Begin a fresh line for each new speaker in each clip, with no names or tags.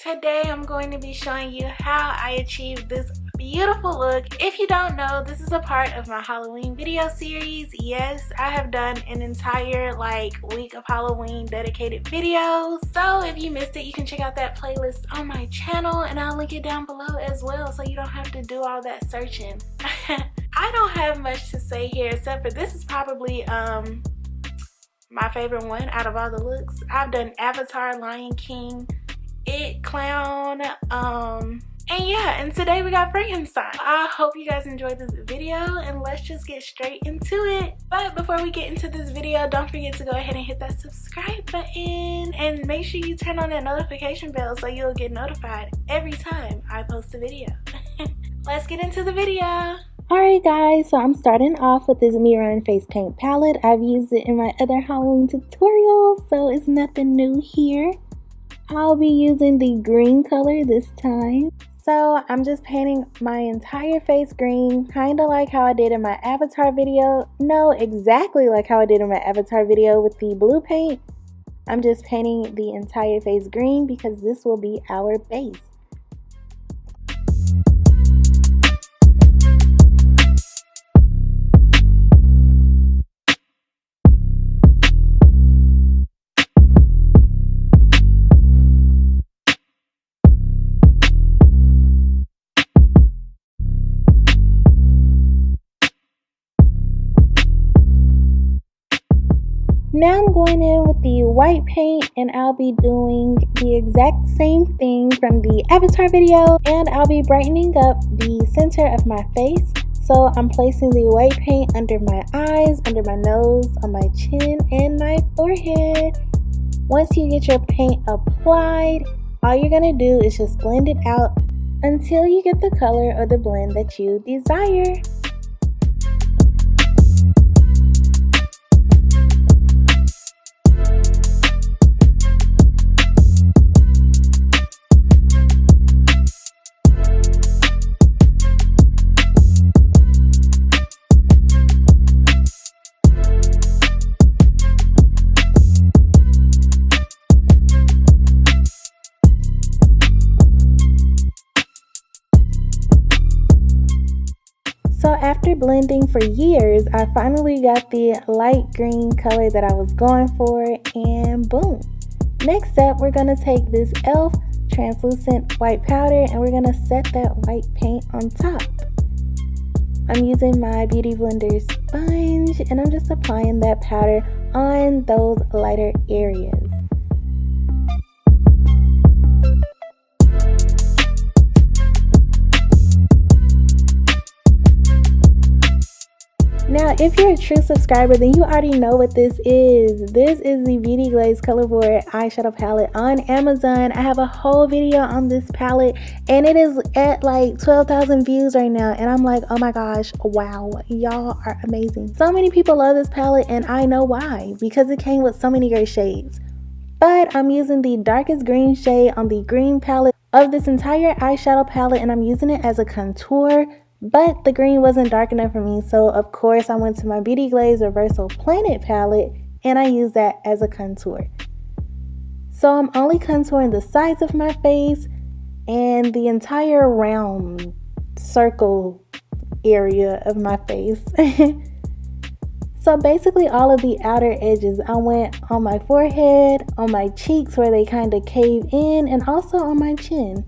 Today I'm going to be showing you how I achieved this beautiful look. If you don't know, this is a part of my Halloween video series. Yes, I have done an entire week of Halloween dedicated videos. So if you missed it, you can check out that playlist on my channel and I'll link it down below as well so you don't have to do all that searching. I don't have much to say here except for this is probably my favorite one out of all the looks. I've done Avatar, Lion King, It, Clown, and yeah, and today we got Frankenstein. I hope you guys enjoyed this video and let's just get straight into it. But before we get into this video, don't forget to go ahead and hit that subscribe button and make sure you turn on that notification bell so you'll get notified every time I post a video. Let's get into the video.
Alright guys, so I'm starting off with this Mirror and Face Paint palette. I've used it in my other Halloween tutorials, so it's nothing new here. I'll be using the green color this time. So I'm just painting my entire face green, kind of like how I did in my Avatar video. No, exactly like how I did in my Avatar video with the blue paint. I'm just painting the entire face green because this will be our base. Now I'm going in with the white paint and I'll be doing the exact same thing from the Avatar video, and I'll be brightening up the center of my face. So I'm placing the white paint under my eyes, under my nose, on my chin, and my forehead. Once you get your paint applied, all you're going to do is just blend it out until you get the color or the blend that you desire. So after blending for years, I finally got the light green color that I was going for, and boom. Next up, we're going to take this E.L.F. translucent white powder and we're going to set that white paint on top. I'm using my Beauty Blender sponge and I'm just applying that powder on those lighter areas. Now, if you're a true subscriber, then you already know what this is. This is the Beauty Glazed ColorBoard eyeshadow palette on Amazon. I have a whole video on this palette and it is at like 12,000 views right now. And I'm like, oh my gosh, wow, y'all are amazing. So many people love this palette and I know why, because it came with so many great shades. But I'm using the darkest green shade on the green palette of this entire eyeshadow palette and I'm using it as a contour. But the green wasn't dark enough for me, so of course I went to my Beauty Glazed Reversal Planet palette and I used that as a contour. So I'm only contouring the sides of my face and the entire round circle area of my face. So basically all of the outer edges, I went on my forehead, on my cheeks where they kind of cave in, and also on my chin.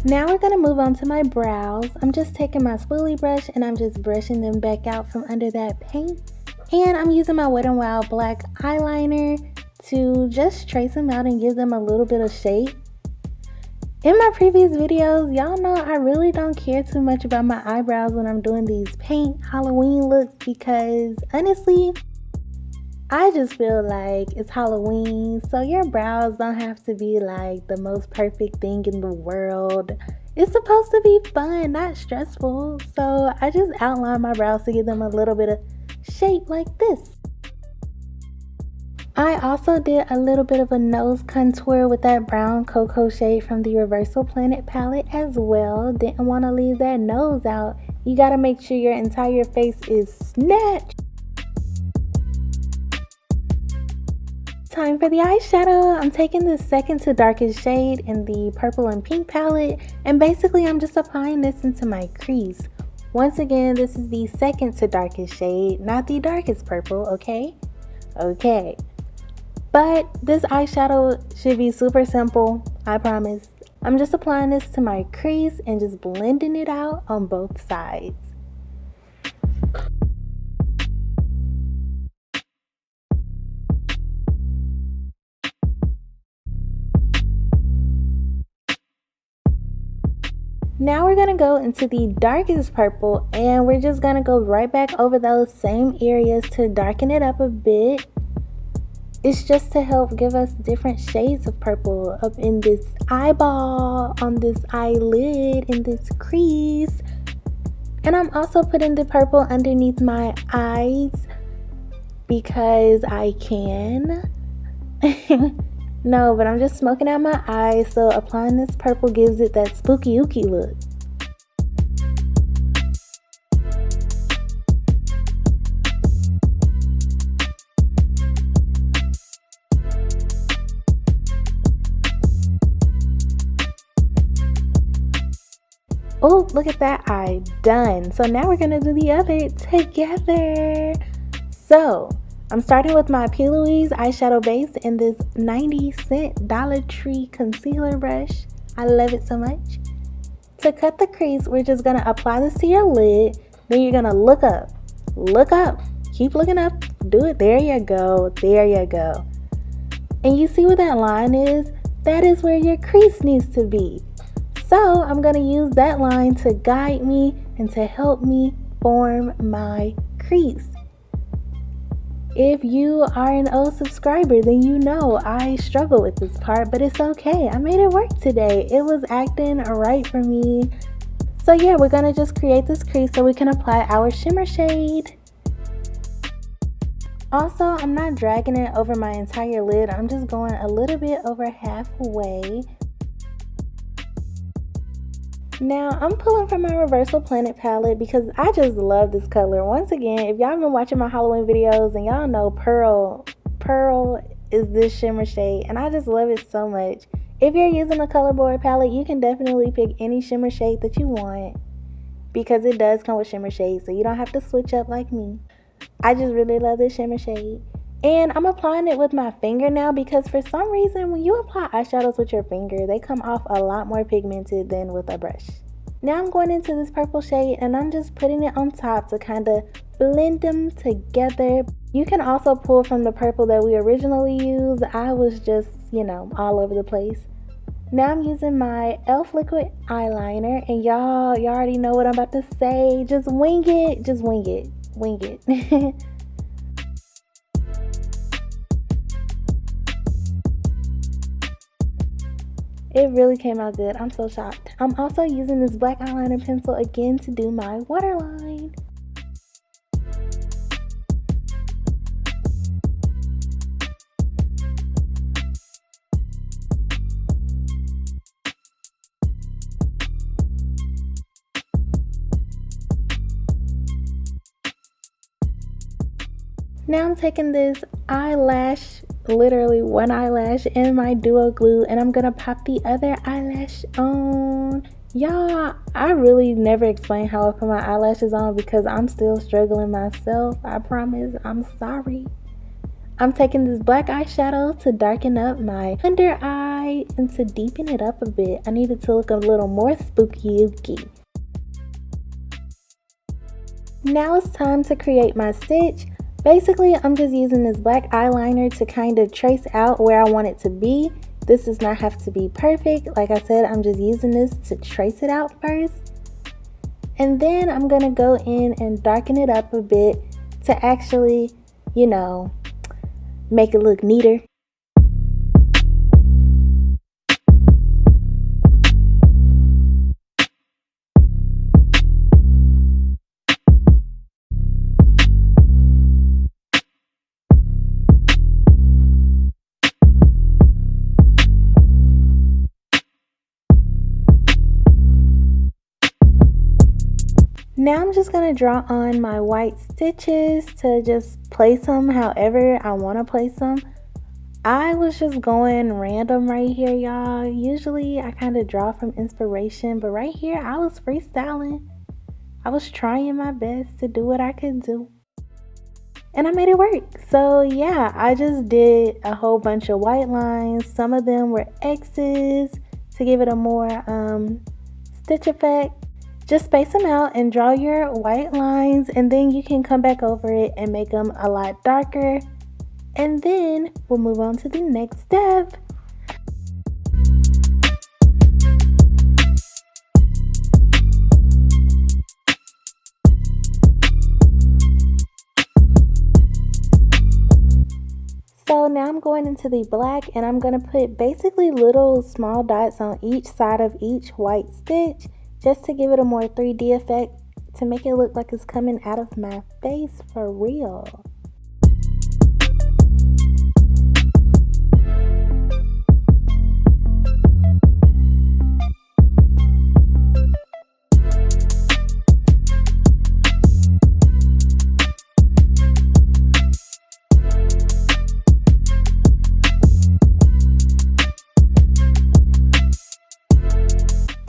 Now we're going to move on to my brows. I'm just taking my spoolie brush and I'm just brushing them back out from under that paint. And I'm using my Wet n Wild black eyeliner to just trace them out and give them a little bit of shape. In my previous videos, y'all know I really don't care too much about my eyebrows when I'm doing these paint Halloween looks because honestly, I just feel like it's Halloween, so your brows don't have to be like the most perfect thing in the world. It's supposed to be fun, not stressful. So I just outline my brows to give them a little bit of shape like this. I also did a little bit of a nose contour with that brown cocoa shade from the Reversal Planet palette as well. Didn't want to leave that nose out. You got to make sure your entire face is snatched. Time for the eyeshadow. I'm taking the second to darkest shade in the purple and pink palette, and basically I'm just applying this into my crease. Once again, this is the second to darkest shade, not the darkest purple, okay? Okay. But this eyeshadow should be super simple, I promise. I'm just applying this to my crease and just blending it out on both sides. Now we're going to go into the darkest purple, and we're just going to go right back over those same areas to darken it up a bit. It's just to help give us different shades of purple up in this eyeball, on this eyelid, in this crease. And I'm also putting the purple underneath my eyes because I can. No, but I'm just smoking out my eyes, so applying this purple gives it that spooky ooky look. Oh, look at that eye, done. So now we're gonna do the other together. So I'm starting with my P. Louise eyeshadow base in this 90-cent Dollar Tree concealer brush. I love it so much. To cut the crease, we're just gonna apply this to your lid. Then you're gonna look up, keep looking up, do it. There you go, there you go. And you see where that line is? That is where your crease needs to be. So I'm gonna use that line to guide me and to help me form my crease. If you are an old subscriber, then you know I struggle with this part, but it's okay. I made it work today. It was acting right for me. So yeah, we're gonna just create this crease so we can apply our shimmer shade. Also, I'm not dragging it over my entire lid. I'm just going a little bit over halfway. Now, I'm pulling from my Reversal Planet palette because I just love this color. Once again, if y'all been watching my Halloween videos and y'all know Pearl is this shimmer shade, and I just love it so much. If you're using a ColorBoard palette, you can definitely pick any shimmer shade that you want because it does come with shimmer shade, so you don't have to switch up like me. I just really love this shimmer shade. And I'm applying it with my finger now because for some reason when you apply eyeshadows with your finger, they come off a lot more pigmented than with a brush. Now I'm going into this purple shade and I'm just putting it on top to kind of blend them together. You can also pull from the purple that we originally used. I was just, all over the place. Now I'm using my E.L.F. liquid eyeliner, and y'all already know what I'm about to say. Just wing it, wing it. It really came out good. I'm so shocked. I'm also using this black eyeliner pencil again to do my waterline. Now I'm taking this eyelash, literally one eyelash, in my duo glue, and I'm gonna pop the other eyelash on. Y'all, I really never explain how I put my eyelashes on because I'm still struggling myself. I promise. I'm sorry. I'm taking this black eyeshadow to darken up my under eye and to deepen it up a bit. I need it to look a little more spooky-ooky. Now it's time to create my stitch. Basically, I'm just using this black eyeliner to kind of trace out where I want it to be. This does not have to be perfect. Like I said, I'm just using this to trace it out first. And then I'm going to go in and darken it up a bit to actually, make it look neater. Now I'm just going to draw on my white stitches to just place them however I want to place them. I was just going random right here, y'all. Usually I kind of draw from inspiration, but right here I was freestyling. I was trying my best to do what I could do. And I made it work. So yeah, I just did a whole bunch of white lines. Some of them were X's to give it a more stitch effect. Just space them out and draw your white lines, and then you can come back over it and make them a lot darker. And then we'll move on to the next step. So now I'm going into the black, and I'm going to put basically little small dots on each side of each white stitch just to give it a more 3D effect, to make it look like it's coming out of my face for real.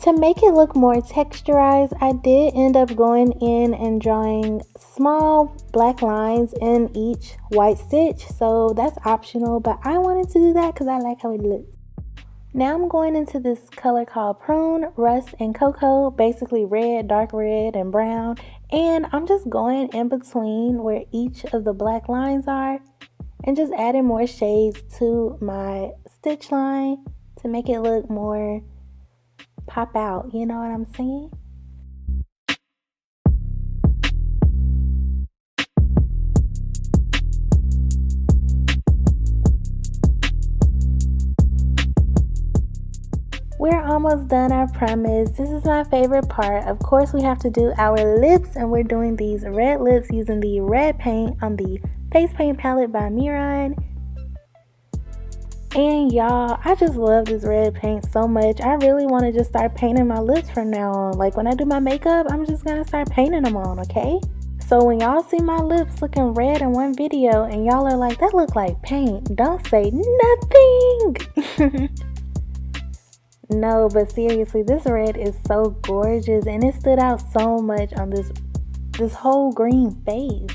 To make it look more texturized, I did end up going in and drawing small black lines in each white stitch. So that's optional, but I wanted to do that because I like how it looks. Now I'm going into this color called Prune, Rust, and Cocoa, basically red, dark red, and brown. And I'm just going in between where each of the black lines are and just adding more shades to my stitch line to make it look more pop out, you know what I'm saying? We're almost done, I promise. This is my favorite part. Of course, we have to do our lips, and we're doing these red lips using the red paint on the face paint palette by Miron. And y'all, I just love this red paint so much. I really want to just start painting my lips from now on. Like when I do my makeup, I'm just gonna start painting them on, okay? So when y'all see my lips looking red in one video and y'all are like, that look like paint, don't say nothing. No, but seriously, this red is so gorgeous, and it stood out so much on this whole green face.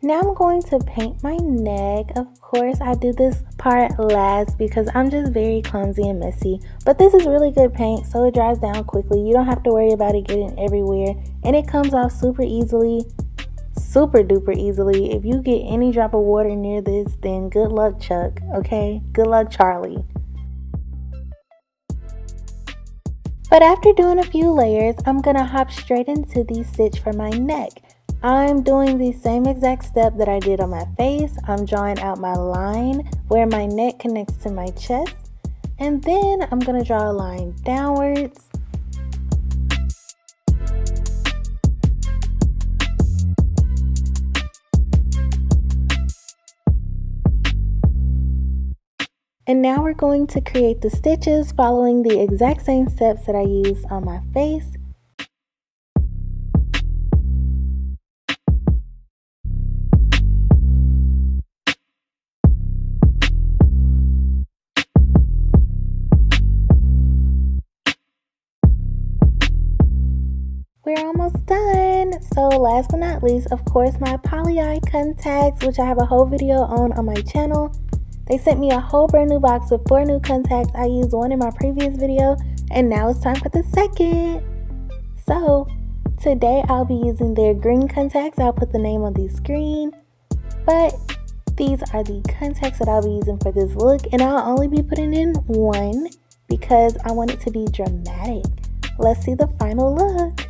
Now I'm going to paint my neck. Of course, I did this part last because I'm just very clumsy and messy. But this is really good paint, so it dries down quickly. You don't have to worry about it getting everywhere. And it comes off super easily, super duper easily. If you get any drop of water near this, then good luck, Chuck, okay? Good luck, Charlie. But after doing a few layers, I'm gonna hop straight into the stitch for my neck. I'm doing the same exact step that I did on my face. I'm drawing out my line where my neck connects to my chest. And then I'm going to draw a line downwards. And now we're going to create the stitches following the exact same steps that I used on my face. We're almost done. So last but not least, of course, my Pollyeye Contacts, which I have a whole video on my channel. They sent me a whole brand new box with 4 new contacts. I used one in my previous video, and now it's time for the second. So today I'll be using their green contacts. I'll put the name on the screen, but these are the contacts that I'll be using for this look, and I'll only be putting in one because I want it to be dramatic. Let's see the final look.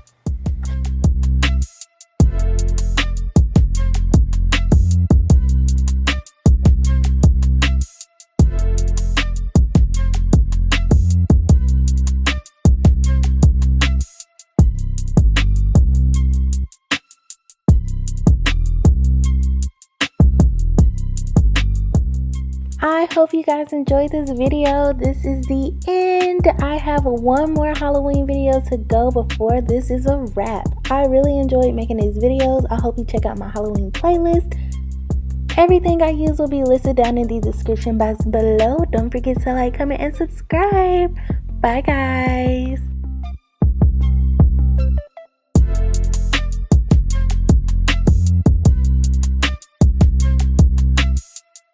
I hope you guys enjoyed this video. This is the end. I have one more Halloween video to go before this is a wrap. I really enjoyed making these videos. I hope you check out my Halloween playlist. Everything I use will be listed down in the description box below. Don't forget to like, comment, and subscribe. Bye guys.